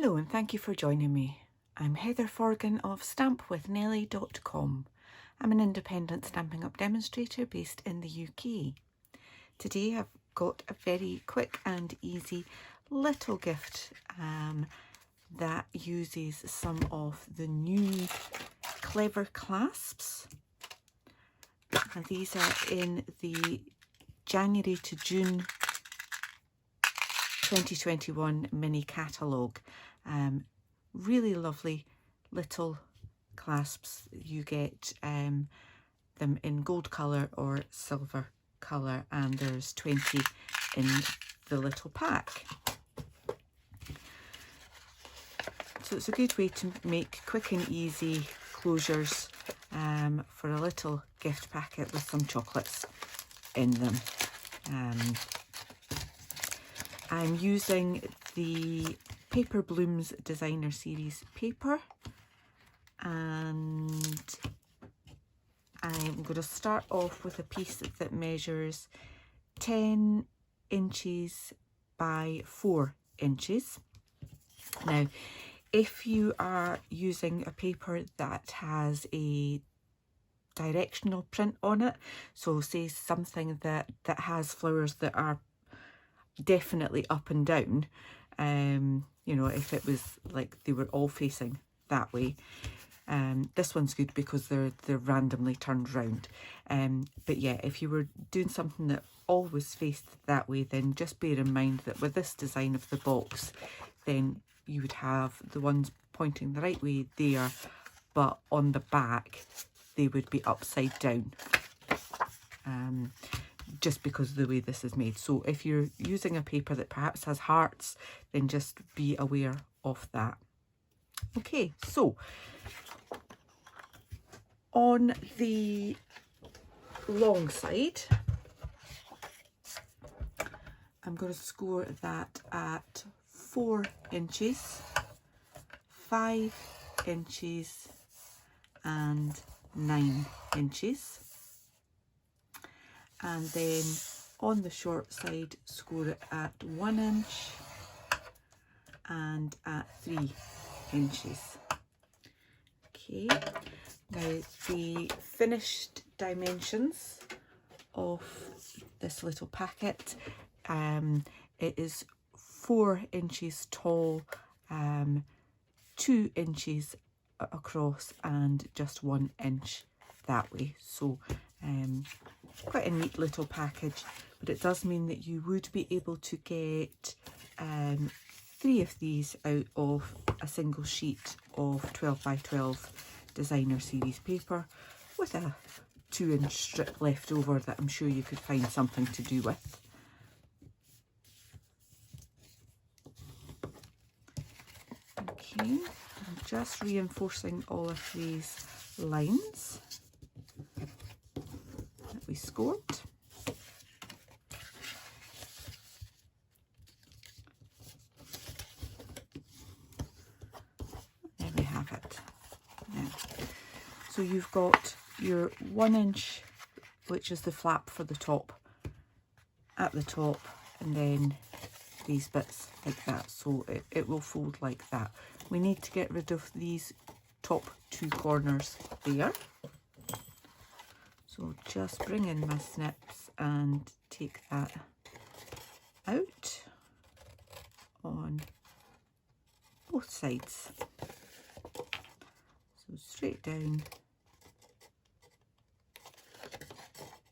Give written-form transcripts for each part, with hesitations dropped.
Hello and thank you for joining me. I'm Heather Forgan of stampwithnellie.com. I'm an independent Stampin' Up demonstrator based in the UK. Today I've got a very quick and easy little gift that uses some of the new Clever Clasps. And these are in the January to June 2021 mini catalogue. Really lovely little clasps. You get them in gold colour or silver colour, and there's 20 in the little pack. So it's a good way to make quick and easy closures for a little gift packet with some chocolates in them. I'm using the Paper Blooms Designer Series paper, and I'm going to start off with a piece that measures 10 inches by 4 inches. Now, if you are using a paper that has a directional print on it, so say something that has flowers that are definitely up and down, you know, if it was like they were all facing that way, this one's good because they're randomly turned round. But yeah, if you were doing something that always faced that way, then just bear in mind that with this design of the box, then you would have the ones pointing the right way there, but on the back they would be upside down, just because of the way this is made. So if you're using a paper that perhaps has hearts, then just be aware of that. Okay, so on the long side, I'm going to score that at 4 inches, 5 inches and 9 inches. And then on the short side, score it at 1 inch and at 3 inches. Okay, now the finished dimensions of this little packet, it is 4 inches tall, 2 inches across, and just 1 inch that way. So quite a neat little package, but it does mean that you would be able to get 3 of these out of a single sheet of 12 by 12 designer series paper, with a 2-inch strip left over that I'm sure you could find something to do with. Okay, I'm just reinforcing all of these lines that we scored. There we have it. Now, so you've got your 1 inch, which is the flap for the top, at the top, and then these bits like that, so it will fold like that. We need to get rid of these top 2 corners there. So just bring in my snips and take that out on both sides. So straight down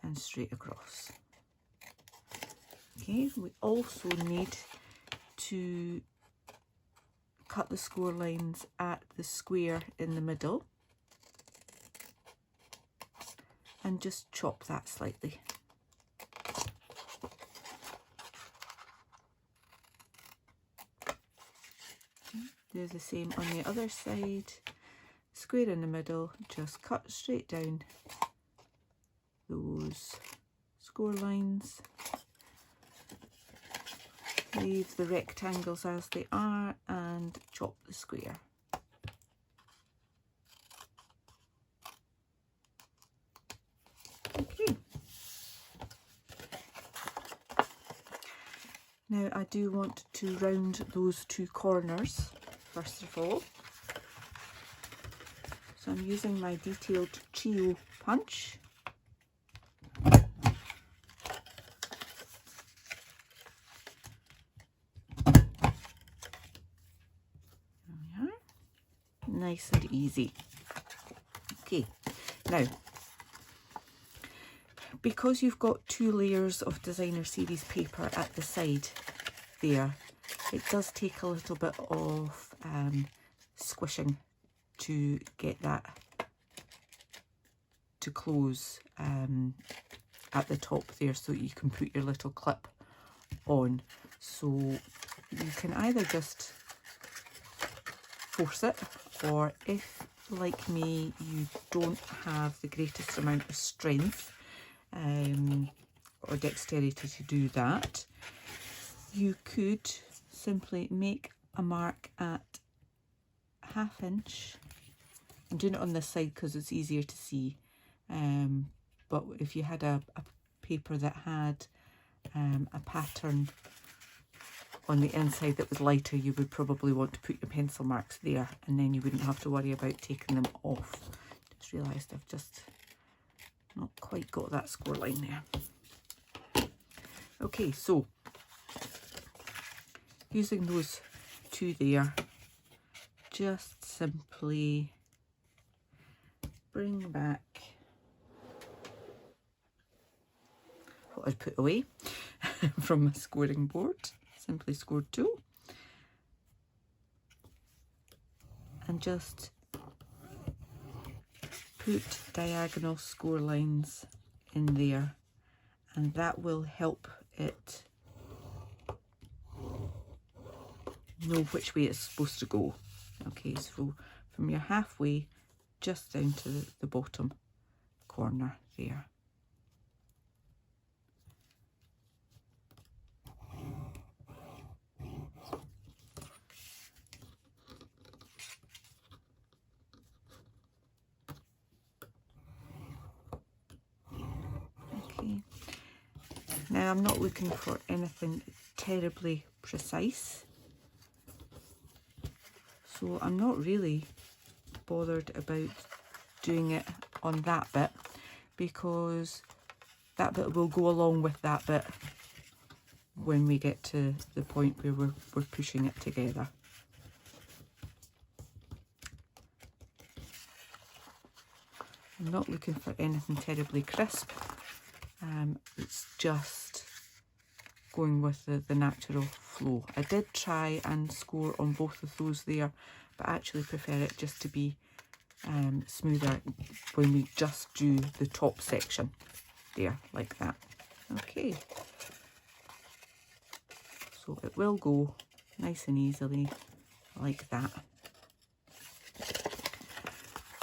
and straight across. Okay, we also need to cut the score lines at the square in the middle and just chop that slightly. Do the same on the other side. Square in the middle, just cut straight down those score lines. Leave the rectangles as they are and chop the square. Okay. Now I do want to round those 2 corners first of all. So I'm using my detailed trio punch. Nice and easy. Okay, now because you've got 2 layers of designer series paper at the side there, it does take a little bit of squishing to get that to close at the top there, so you can put your little clip on. So you can either just force it, or if, like me, you don't have the greatest amount of strength or dexterity to do that, you could simply make a mark at 1/2 inch. I'm doing it on this side because it's easier to see, but if you had a paper that had a pattern on the inside that was lighter, you would probably want to put your pencil marks there, and then you wouldn't have to worry about taking them off. Just realised I've just not quite got that score line there. Okay, so using those 2 there, just simply bring back what I'd put away from my scoring board. Simply scored tool, and just put diagonal score lines in there, and that will help it know which way it's supposed to go. Okay, so from your halfway just down to the bottom corner there. Now I'm not looking for anything terribly precise, so I'm not really bothered about doing it on that bit, because that bit will go along with that bit when we get to the point where we're pushing it together. I'm not looking for anything terribly crisp. It's just going with the natural flow. I did try and score on both of those there, but I actually prefer it just to be smoother when we just do the top section there, like that. Okay, so it will go nice and easily like that.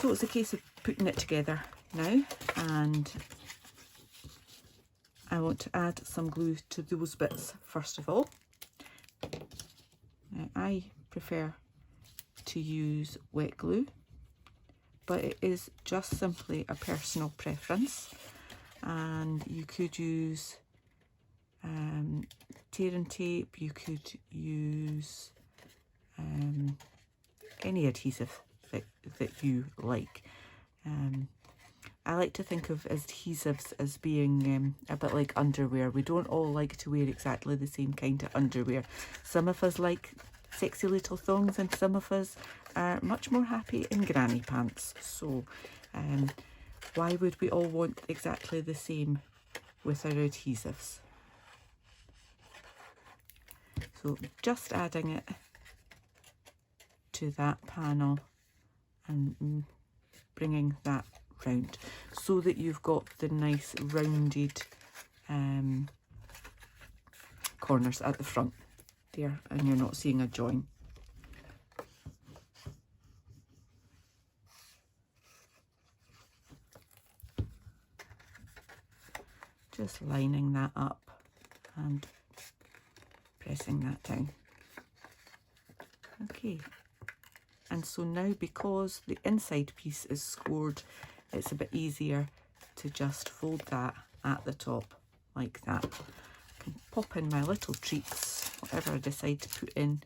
So it's a case of putting it together now, and I want to add some glue to those bits first of all. Now, I prefer to use wet glue, but it is just simply a personal preference, and you could use tear and tape, you could use any adhesive that you like. I like to think of adhesives as being a bit like underwear. We don't all like to wear exactly the same kind of underwear. Some of us like sexy little thongs, and some of us are much more happy in granny pants. So why would we all want exactly the same with our adhesives? So just adding it to that panel and bringing that round so that you've got the nice rounded corners at the front there, and you're not seeing a join. Just lining that up and pressing that down. Okay, and so now, because the inside piece is scored, it's a bit easier to just fold that at the top like that. I can pop in my little treats, whatever I decide to put in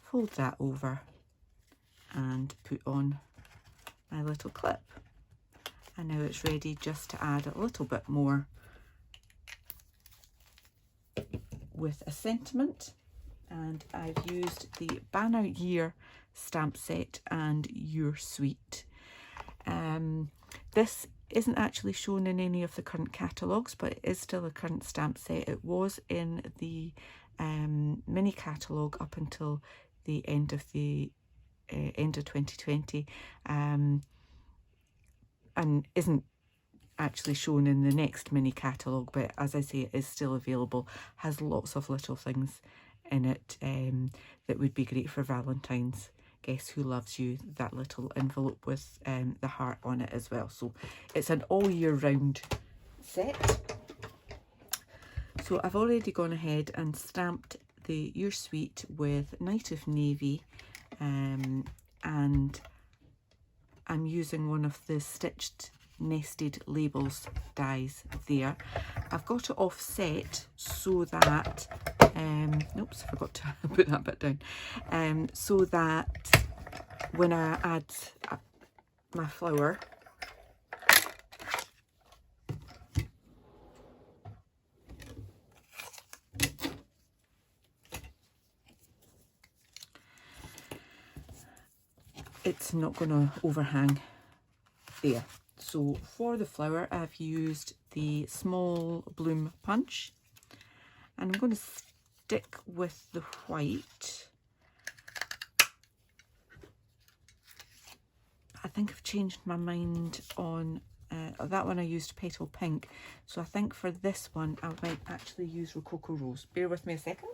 fold that over and put on my little clip. And now it's ready just to add a little bit more with a sentiment. And I've used the Banner Year stamp set and Your Sweet. This isn't actually shown in any of the current catalogues, but it is still a current stamp set. It was in the mini catalogue up until the end of 2020, and isn't actually shown in the next mini catalogue, but as I say, it is still available. Has lots of little things in it that would be great for Valentine's. Guess Who Loves You, that little envelope with the heart on it as well. So it's an all year round set. So I've already gone ahead and stamped the Your Sweet with Night of Navy, and I'm using one of the stitched nested labels dies there. I've got it offset so that oops, I forgot to put that bit down, so that when I add my flower, it's not going to overhang there. So for the flower, I've used the small bloom punch, and I'm going to stick with the white. I think I've changed my mind on that one. I used Petal Pink, so I think for this one I might actually use Rococo Rose. Bear with me a second.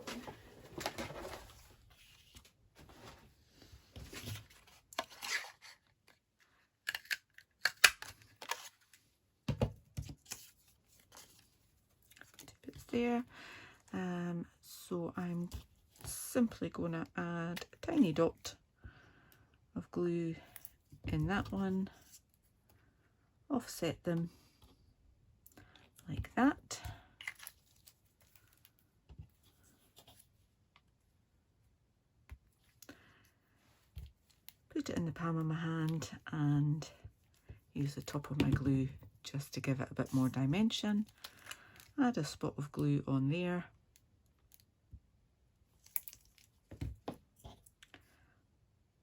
There. So I'm simply going to add a tiny dot of glue in that one, offset them like that, put it in the palm of my hand and use the top of my glue just to give it a bit more dimension. Add a spot of glue on there,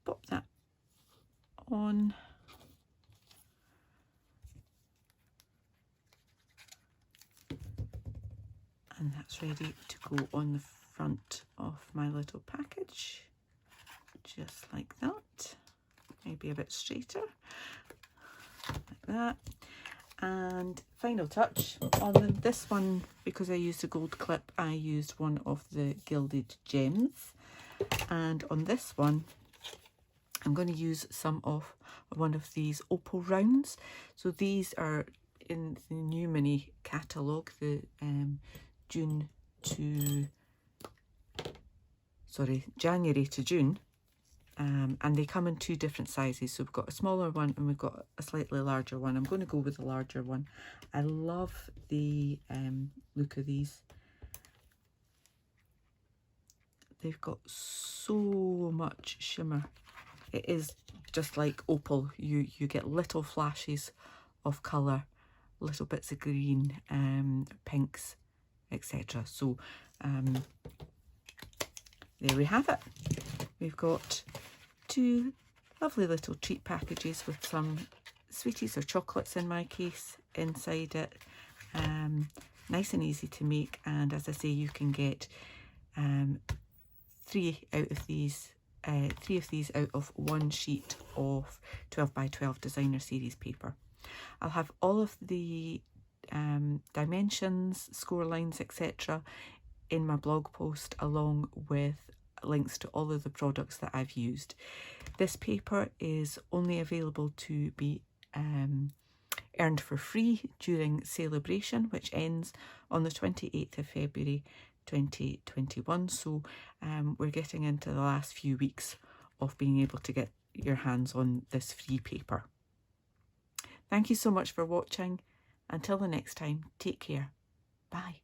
pop that on, and that's ready to go on the front of my little package, just like that. Maybe a bit straighter, like that. And final touch on this one, because I used a gold clip, I used one of the gilded gems, and on this one I'm going to use one of these opal rounds. So these are in the new mini catalogue, the January to June, and they come in two different sizes. So we've got a smaller one and we've got a slightly larger one. I'm going to go with the larger one. I love the look of these. They've got so much shimmer. It is just like opal. You get little flashes of colour, little bits of green, pinks, etc. So there we have it. We've got two lovely little treat packages with some sweeties or chocolates in my case inside it. Nice and easy to make, and as I say, you can get three of these out of one sheet of 12x12 designer series paper. I'll have all of the dimensions, score lines, etc. in my blog post, along with links to all of the products that I've used. This paper is only available to be earned for free during Celebration, which ends on the 28th of February 2021. So we're getting into the last few weeks of being able to get your hands on this free paper. Thank you so much for watching. Until the next time, take care. Bye.